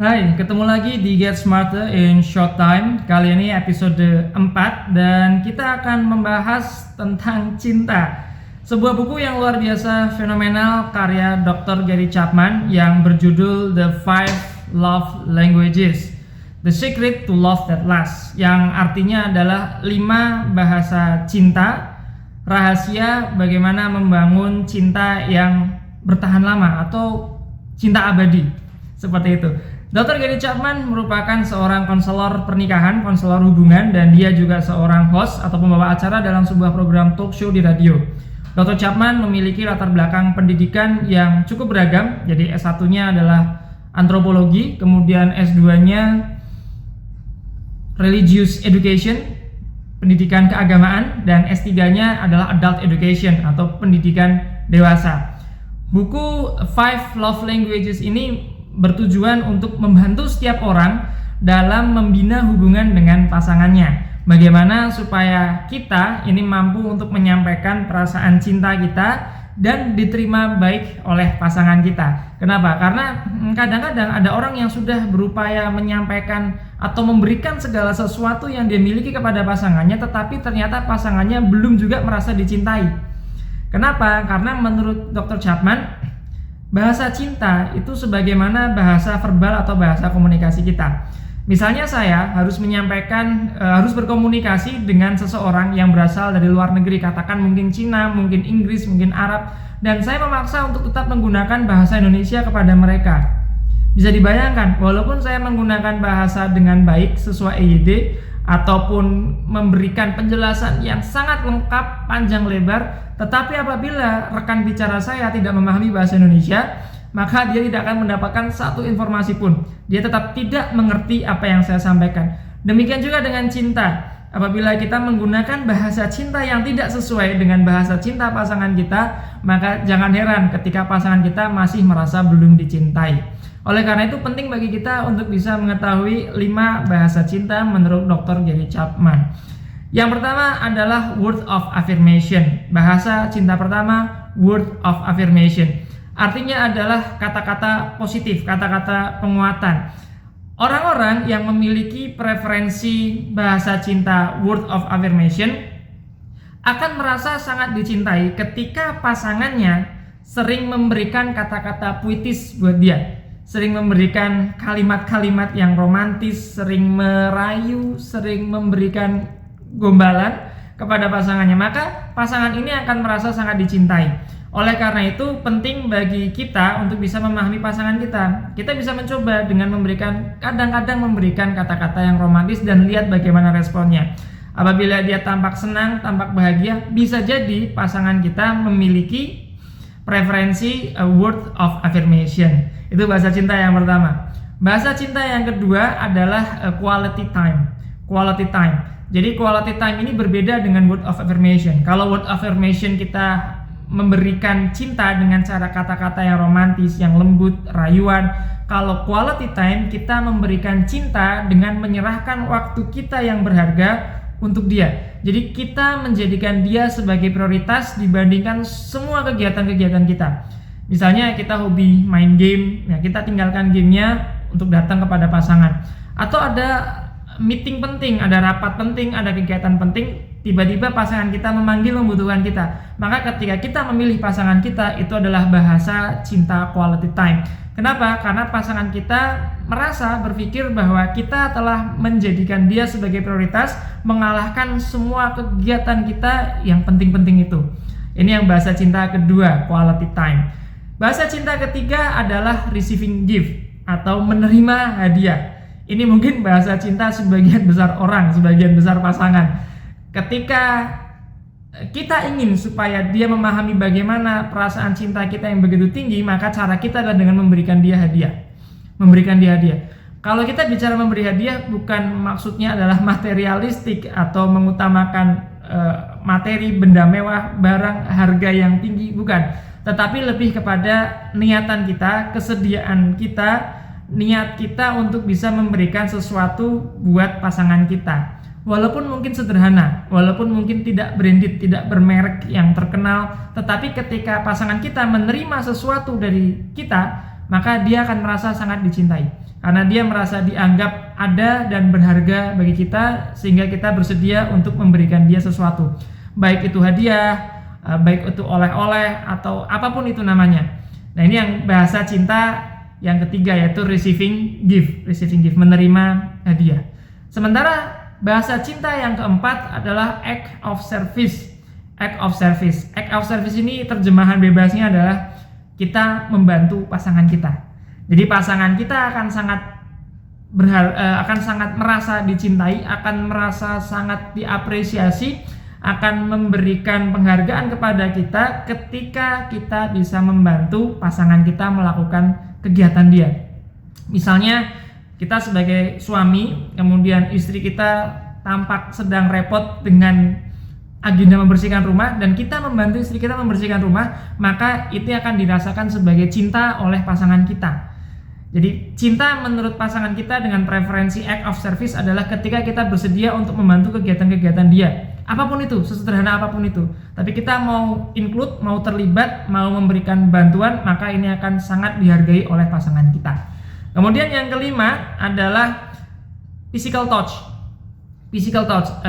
Hai, ketemu lagi di Get Smarter in Short Time. Kali ini episode 4 dan kita akan membahas tentang cinta. Sebuah buku yang luar biasa fenomenal karya Dr. Gary Chapman yang berjudul The 5 Love Languages, The Secret to Love That Lasts, yang artinya adalah 5 bahasa cinta, rahasia bagaimana membangun cinta yang bertahan lama atau cinta abadi. Seperti itu. Dr. Gary Chapman merupakan seorang konselor pernikahan, konselor hubungan, dan dia juga seorang host atau pembawa acara dalam sebuah program talk show di radio. Dr. Chapman memiliki latar belakang pendidikan yang cukup beragam. Jadi S1-nya adalah antropologi, kemudian S2-nya religious education, pendidikan keagamaan, dan S3-nya adalah adult education atau pendidikan dewasa. Buku 5 Love Languages ini bertujuan untuk membantu setiap orang dalam membina hubungan dengan pasangannya. Bagaimana supaya kita ini mampu untuk menyampaikan perasaan cinta kita dan diterima baik oleh pasangan kita. Kenapa? Karena kadang-kadang ada orang yang sudah berupaya menyampaikan atau memberikan segala sesuatu yang dia miliki kepada pasangannya, tetapi ternyata pasangannya belum juga merasa dicintai. Kenapa? Karena menurut Dr. Chapman, bahasa cinta itu sebagaimana bahasa verbal atau bahasa komunikasi kita. Misalnya saya harus menyampaikan, harus berkomunikasi dengan seseorang yang berasal dari luar negeri, katakan mungkin Cina, mungkin Inggris, mungkin Arab, dan saya memaksa untuk tetap menggunakan bahasa Indonesia kepada mereka. Bisa dibayangkan, walaupun saya menggunakan bahasa dengan baik sesuai EYD, ataupun memberikan penjelasan yang sangat lengkap, panjang lebar, tetapi apabila rekan bicara saya tidak memahami bahasa Indonesia, maka dia tidak akan mendapatkan satu informasi pun. Dia tetap tidak mengerti apa yang saya sampaikan. Demikian juga dengan cinta. Apabila kita menggunakan bahasa cinta yang tidak sesuai dengan bahasa cinta pasangan kita, maka jangan heran ketika pasangan kita masih merasa belum dicintai. Oleh karena itu penting bagi kita untuk bisa mengetahui 5 bahasa cinta menurut Dr. Gary Chapman. Yang pertama adalah word of affirmation. Bahasa cinta pertama, word of affirmation. Artinya adalah kata-kata positif, kata-kata penguatan. Orang-orang yang memiliki preferensi bahasa cinta word of affirmation akan merasa sangat dicintai ketika pasangannya sering memberikan kata-kata puitis buat dia, sering memberikan kalimat-kalimat yang romantis, sering merayu, sering memberikan gombalan kepada pasangannya, maka pasangan ini akan merasa sangat dicintai. Oleh karena itu penting bagi kita untuk bisa memahami pasangan kita. Kita bisa mencoba dengan kadang-kadang memberikan kata-kata yang romantis dan lihat bagaimana responnya. Apabila dia tampak senang, tampak bahagia, bisa jadi pasangan kita memiliki preferensi word of affirmation. Itu bahasa cinta yang pertama. Bahasa cinta yang kedua adalah quality time. Quality time. Jadi quality time ini berbeda dengan word of affirmation. Kalau word of affirmation kita memberikan cinta dengan cara kata-kata yang romantis, yang lembut, rayuan. Kalau quality time kita memberikan cinta dengan menyerahkan waktu kita yang berharga untuk dia. Jadi kita menjadikan dia sebagai prioritas dibandingkan semua kegiatan-kegiatan kita. Misalnya kita hobi main game, ya kita tinggalkan gamenya untuk datang kepada pasangan. Atau ada meeting penting, ada rapat penting, ada kegiatan penting, tiba-tiba pasangan kita memanggil membutuhkan kita. Maka ketika kita memilih pasangan kita, itu adalah bahasa cinta quality time. Kenapa? Karena pasangan kita merasa berpikir bahwa kita telah menjadikan dia sebagai prioritas, mengalahkan semua kegiatan kita yang penting-penting itu. Ini yang bahasa cinta kedua, quality time. Bahasa cinta ketiga adalah receiving gift atau menerima hadiah. Ini mungkin bahasa cinta sebagian besar orang, sebagian besar pasangan. Ketika kita ingin supaya dia memahami bagaimana perasaan cinta kita yang begitu tinggi, maka cara kita adalah dengan memberikan dia hadiah. Memberikan dia hadiah. Kalau kita bicara memberi hadiah, bukan maksudnya adalah materialistik atau mengutamakan materi, benda mewah, barang harga yang tinggi, bukan. Tetapi lebih kepada niatan kita, kesediaan kita, niat kita untuk bisa memberikan sesuatu buat pasangan kita. Walaupun mungkin sederhana, walaupun mungkin tidak branded, tidak bermerek yang terkenal, tetapi ketika pasangan kita menerima sesuatu dari kita, maka dia akan merasa sangat dicintai. karena dia merasa dianggap ada dan berharga bagi kita, sehingga kita bersedia untuk memberikan dia sesuatu, baik itu hadiah, baik itu oleh-oleh atau apapun itu namanya. Nah, ini yang bahasa cinta yang ketiga, yaitu receiving gift, menerima hadiah. Sementara bahasa cinta yang keempat adalah act of service. Act of service ini terjemahan bebasnya adalah kita membantu pasangan kita. Jadi pasangan kita akan sangat merasa dicintai, akan merasa sangat diapresiasi, akan memberikan penghargaan kepada kita ketika kita bisa membantu pasangan kita melakukan kegiatan dia. Misalnya kita sebagai suami, kemudian istri kita tampak sedang repot dengan agenda membersihkan rumah, dan kita membantu istri kita membersihkan rumah, maka itu akan dirasakan sebagai cinta oleh pasangan kita. Jadi cinta menurut pasangan kita dengan preferensi act of service adalah ketika kita bersedia untuk membantu kegiatan-kegiatan dia, apapun itu, sesederhana apapun itu. Tapi kita mau include, mau terlibat, mau memberikan bantuan, maka ini akan sangat dihargai oleh pasangan kita. Kemudian yang kelima adalah physical touch,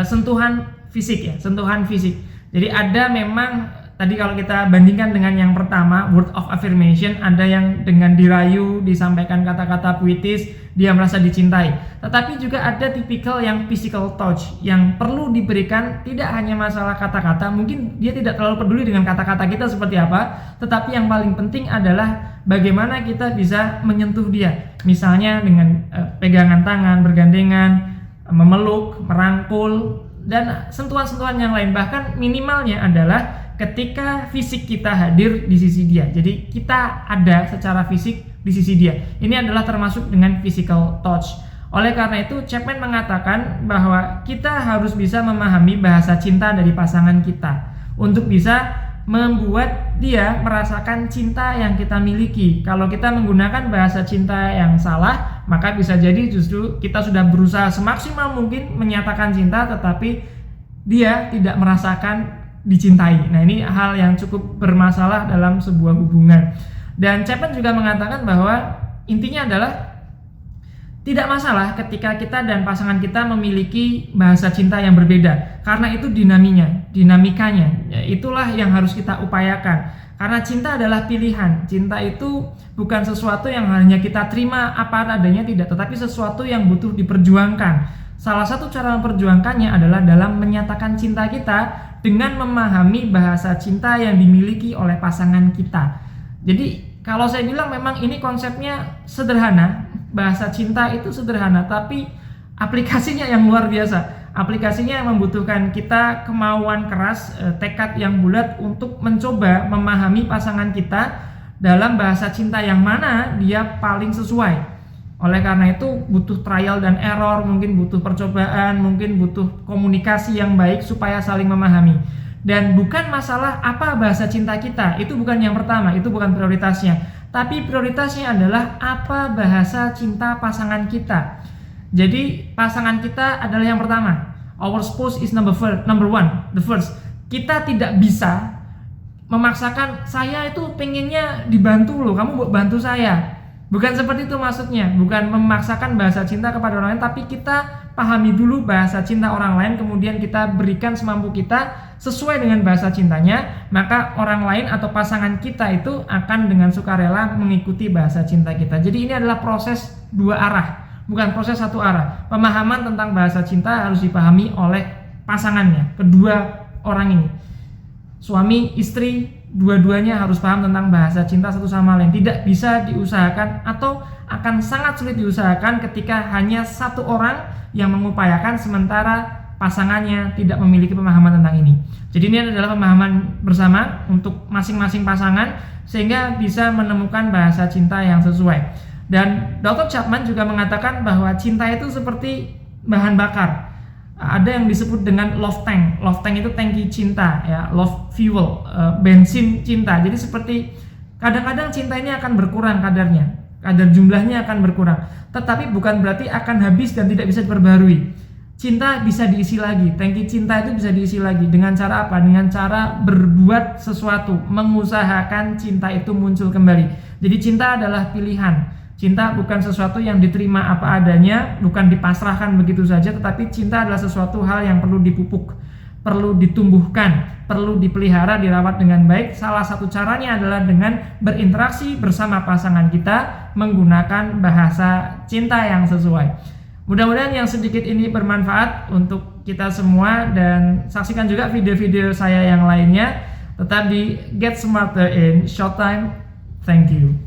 sentuhan fisik. Jadi ada memang tadi kalau kita bandingkan dengan yang pertama, word of affirmation, ada yang dengan dirayu, disampaikan kata-kata puitis, dia merasa dicintai. Tetapi juga ada tipikal yang physical touch, yang perlu diberikan tidak hanya masalah kata-kata, mungkin dia tidak terlalu peduli dengan kata-kata kita seperti apa, tetapi yang paling penting adalah bagaimana kita bisa menyentuh dia. Misalnya dengan pegangan tangan, bergandengan, memeluk, merangkul, dan sentuhan-sentuhan yang lain. Bahkan minimalnya adalah ketika fisik kita hadir di sisi dia. Jadi kita ada secara fisik di sisi dia. Ini adalah termasuk dengan physical touch. Oleh karena itu, Chapman mengatakan bahwa kita harus bisa memahami bahasa cinta dari pasangan kita untuk bisa membuat dia merasakan cinta yang kita miliki. Kalau kita menggunakan bahasa cinta yang salah, maka bisa jadi justru kita sudah berusaha semaksimal mungkin menyatakan cinta, tetapi dia tidak merasakan dicintai. Nah, ini hal yang cukup bermasalah dalam sebuah hubungan. Dan Chapman juga mengatakan bahwa intinya adalah tidak masalah ketika kita dan pasangan kita memiliki bahasa cinta yang berbeda, karena itu dinamikanya. Itulah yang harus kita upayakan. Karena cinta adalah pilihan. Cinta itu bukan sesuatu yang hanya kita terima apa adanya, tidak, tetapi sesuatu yang butuh diperjuangkan. Salah satu cara memperjuangkannya adalah dalam menyatakan cinta kita dengan memahami bahasa cinta yang dimiliki oleh pasangan kita. Jadi kalau saya bilang memang ini konsepnya sederhana, bahasa cinta itu sederhana, tapi aplikasinya yang luar biasa. Aplikasinya yang membutuhkan kita kemauan keras, tekad yang bulat untuk mencoba memahami pasangan kita dalam bahasa cinta yang mana dia paling sesuai. Oleh karena itu butuh trial dan error, mungkin butuh percobaan, mungkin butuh komunikasi yang baik supaya saling memahami. Dan bukan masalah apa bahasa cinta kita, itu bukan yang pertama, itu bukan prioritasnya. Tapi prioritasnya adalah apa bahasa cinta pasangan kita. Jadi pasangan kita adalah yang pertama. Our spouse is number one, the first. Kita tidak bisa memaksakan, saya itu pengennya dibantu loh, kamu bantu saya. Bukan seperti itu maksudnya, bukan memaksakan bahasa cinta kepada orang lain, tapi kita pahami dulu bahasa cinta orang lain, kemudian kita berikan semampu kita sesuai dengan bahasa cintanya, maka orang lain atau pasangan kita itu akan dengan sukarela mengikuti bahasa cinta kita. Jadi ini adalah proses dua arah, bukan proses satu arah. Pemahaman tentang bahasa cinta harus dipahami oleh pasangannya, kedua orang ini. Suami, istri, dua-duanya harus paham tentang bahasa cinta satu sama lain. Tidak bisa diusahakan atau akan sangat sulit diusahakan ketika hanya satu orang yang mengupayakan sementara pasangannya tidak memiliki pemahaman tentang ini. Jadi ini adalah pemahaman bersama untuk masing-masing pasangan sehingga bisa menemukan bahasa cinta yang sesuai. Dan Dr. Chapman juga mengatakan bahwa cinta itu seperti bahan bakar. Ada yang disebut dengan love tank. Love tank itu tangki cinta, ya, love fuel, bensin cinta. Jadi seperti kadang-kadang cinta ini akan berkurang kadarnya, kadar jumlahnya akan berkurang. Tetapi bukan berarti akan habis dan tidak bisa diperbarui. Cinta bisa diisi lagi, tangki cinta itu bisa diisi lagi. Dengan cara apa? Dengan cara berbuat sesuatu, mengusahakan cinta itu muncul kembali. Jadi cinta adalah pilihan. Cinta bukan sesuatu yang diterima apa adanya, bukan dipasrahkan begitu saja, tetapi cinta adalah sesuatu hal yang perlu dipupuk, perlu ditumbuhkan, perlu dipelihara, dirawat dengan baik. Salah satu caranya adalah dengan berinteraksi bersama pasangan kita menggunakan bahasa cinta yang sesuai. Mudah-mudahan yang sedikit ini bermanfaat untuk kita semua, dan saksikan juga video-video saya yang lainnya. Tetap di Get Smarter in Short Time. Thank you.